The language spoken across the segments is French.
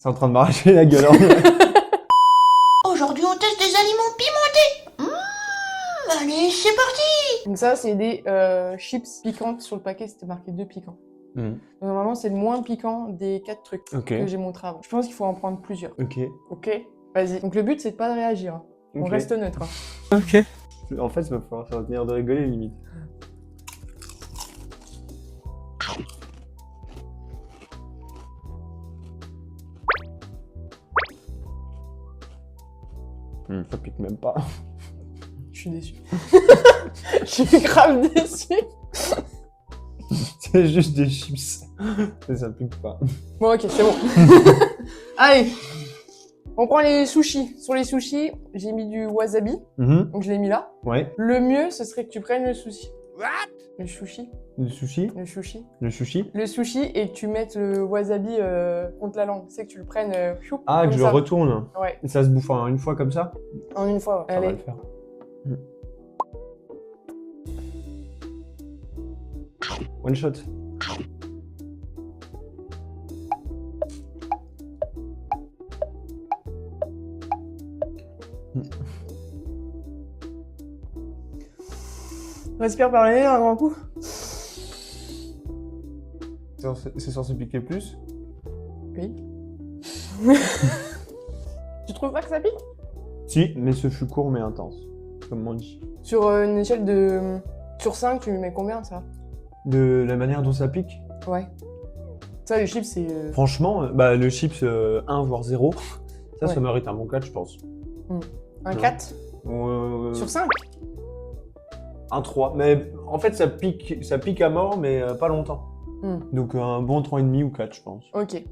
C'est en train de m'arracher la gueule. Aujourd'hui, on teste des aliments pimentés. Allez, c'est parti. Donc ça, c'est des chips piquantes. Sur le paquet, c'était marqué 2 piquants. Donc, normalement, c'est le moins piquant des 4 trucs que j'ai montré avant. Je pense qu'il faut en prendre plusieurs. Ok. Ok. Vas-y. Donc le but, c'est de pas de réagir. Hein. On Ok. reste neutre. Hein. Ok. En fait, il va falloir se retenir de rigoler limite. Ça pique même pas. Je suis déçu. Je suis grave déçu. C'est juste des chips. Mais ça pique pas. Bon, ok, c'est bon. Allez. On prend les sushis. Sur les sushis, j'ai mis du wasabi. Donc je l'ai mis là. Ouais. Le mieux, ce serait que tu prennes le sushi. Le sushi. Le sushi. Le sushi. Le sushi. Le sushi et que tu mettes le wasabi contre la langue. C'est que tu le prennes. Ah, que je le ça. retourne. Ouais. Et ça se bouffe en une fois comme ça. En une fois. Ouais. Ça va Allez. le faire. One shot. Respire par le nez un grand coup. C'est censé piquer plus. Oui. Tu trouves pas que ça pique? Si, mais ce fut court mais intense, comme on dit. Sur une échelle de... Sur 5, tu lui mets combien, ça? De la manière dont ça pique. Ouais. Ça, les chips, c'est... Franchement, bah, le chips 1 voire 0, ça, Ouais. ça mérite un bon 4, je pense. Un Non. 4? Sur 5? Un 3. Mais en fait, ça pique à mort, mais pas longtemps. Donc un bon 3,5 ou 4, je pense. Ok.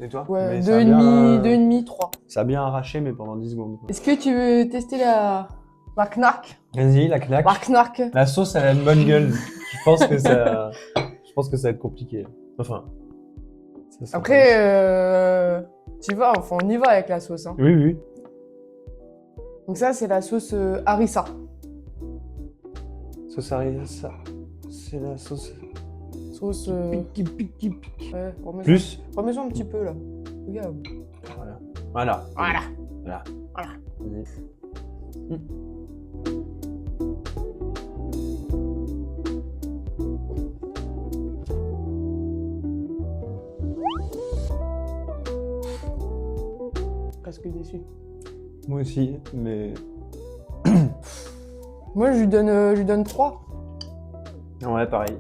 Et toi? Ouais, Mais ça a bien, 2,5, 3. Ça a bien arraché, mais pendant 10 secondes. Est-ce que tu veux tester la knack? Vas-y, la knack. La knack. La sauce, elle a une bonne gueule. Je pense que ça va être compliqué. Enfin. Ça sent Après, tu vois, enfin, on y va avec la sauce. Hein. pas- Oui, oui. Donc ça, c'est la sauce harissa. Sauce harissa. C'est la sauce. Sauce... Pique. Ouais, Plus. remets-en un petit peu, là. Regarde. Voilà. Voilà. Vas-y. Presque déçu. Moi aussi, mais. Moi, je lui donne 3. Ouais, pareil.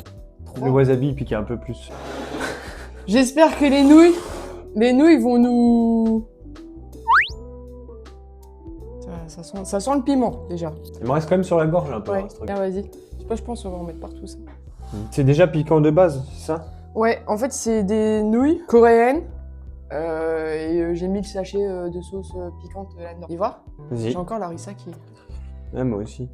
3. Le wasabi, il piquait un peu plus. J'espère que les nouilles vont nous... Ça sent le piment, déjà. Il me reste quand même sur la gorge un peu, Ouais, hein, ce truc. ah, vas-y. Je sais pas, je pense qu'on va en mettre partout, ça. C'est déjà piquant de base, c'est ça? Ouais, en fait, c'est des nouilles coréennes. Et j'ai mis le sachet de sauce piquante là-dedans. Tu vois? Vas-y. J'ai encore la harissa qui... Ouais, moi aussi.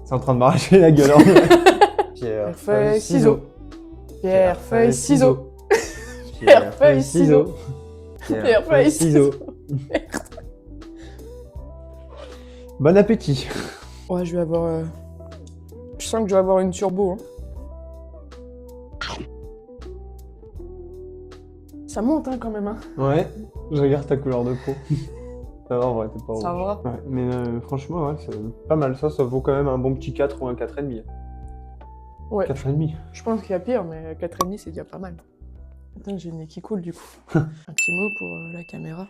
C'est en train de m'arracher la gueule. Pierre, feuille, ciseaux. Pierre, feuille, ciseaux. Pierre, feuille, ciseaux. Pierre, feuille, ciseaux. Bon appétit. Ouais, je vais avoir... Je sens que je vais avoir une turbo. Hein. Ça monte, hein, quand même. Hein. Ouais, je regarde ta couleur de peau. Ça va, en vrai, t'es pas rouge. Ça va. Ouais, mais franchement, ouais, c'est pas mal. Ça vaut quand même un bon petit 4 ou un 4,5. Ouais. 4,5. Je pense qu'il y a pire, mais 4,5, c'est déjà pas mal. Attends, j'ai le nez qui coule, du coup. Un petit mot pour la caméra.